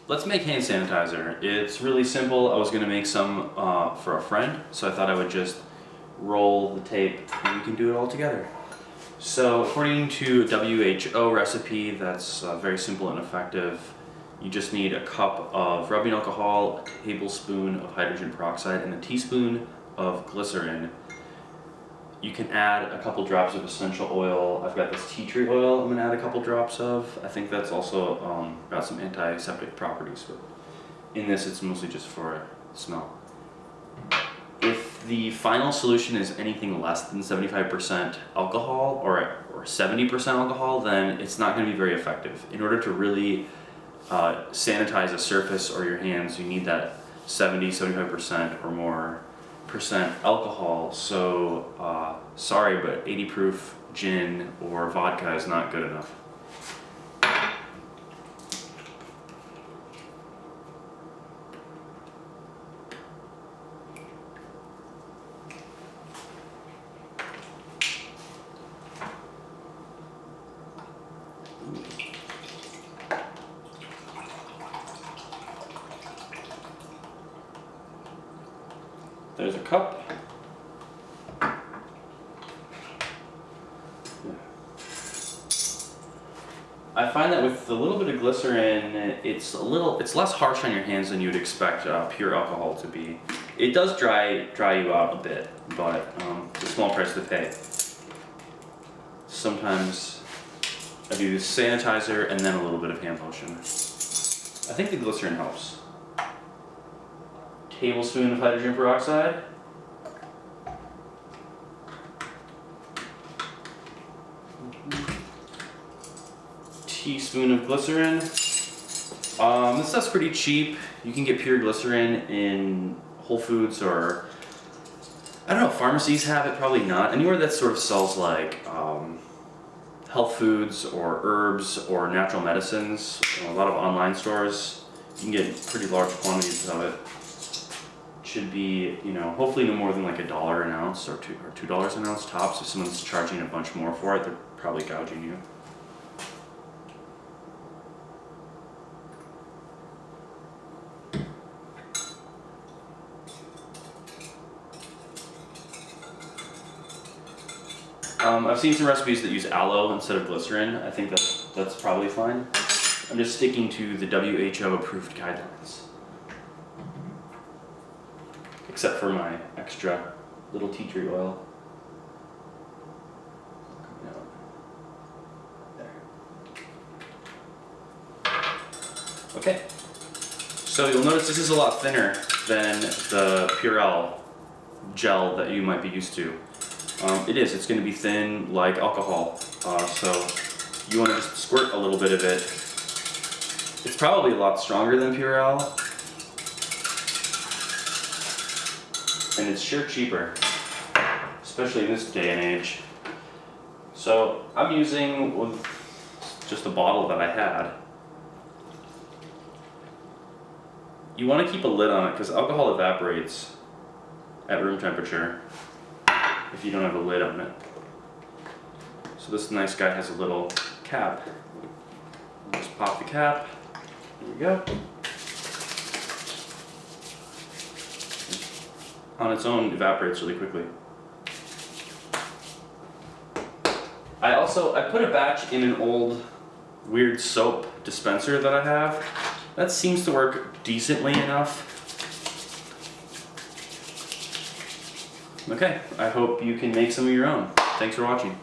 Let's make hand sanitizer. It's really simple. I was gonna make some for a friend, so I thought I would just roll the tape and we can do it all together. So according to a W.H.O recipe that's very simple and effective, you just need a cup of rubbing alcohol, a tablespoon of hydrogen peroxide, and a teaspoon of glycerin. You can add a couple drops of essential oil. I've got this tea tree oil I'm gonna add a couple drops of. I think that's also got some antiseptic properties, but in this it's mostly just for smell. If the final solution is anything less than 75% alcohol or 70% alcohol, then it's not gonna be very effective. In order to really sanitize a surface or your hands, you need that 75% or more percent alcohol. So sorry, but 80 proof gin or vodka is not good enough. There's a cup. I find that with a little bit of glycerin, it's less harsh on your hands than you would expect pure alcohol to be. It does dry you out a bit, but it's a small price to pay. Sometimes I do sanitizer and then a little bit of hand lotion. I think the glycerin helps. Tablespoon of hydrogen peroxide. Teaspoon of glycerin. This stuff's pretty cheap. You can get pure glycerin in Whole Foods or, I don't know, pharmacies have it, probably not. Anywhere that sort of sells like health foods or herbs or natural medicines, a lot of online stores, you can get pretty large quantities of it. Should be, hopefully no more than like $1 an ounce or $2 an ounce tops. If someone's charging a bunch more for it, they're probably gouging you. I've seen some recipes that use aloe instead of glycerin. I think that's probably fine. I'm just sticking to the WHO approved guidelines. Except for my extra little tea tree oil. There. Okay. So you'll notice this is a lot thinner than the Purell gel that you might be used to. It's going to be thin like alcohol, so you want to just squirt a little bit of it. It's probably a lot stronger than Purell, and it's sure cheaper, especially in this day and age. So I'm using just a bottle that I had. You want to keep a lid on it because alcohol evaporates at room temperature if you don't have a lid on it. So this nice guy has a little cap. Just pop the cap. There we go. On its own, evaporates really quickly. I put a batch in an old weird soap dispenser that I have. That seems to work decently enough. Okay, I hope you can make some of your own. Thanks for watching.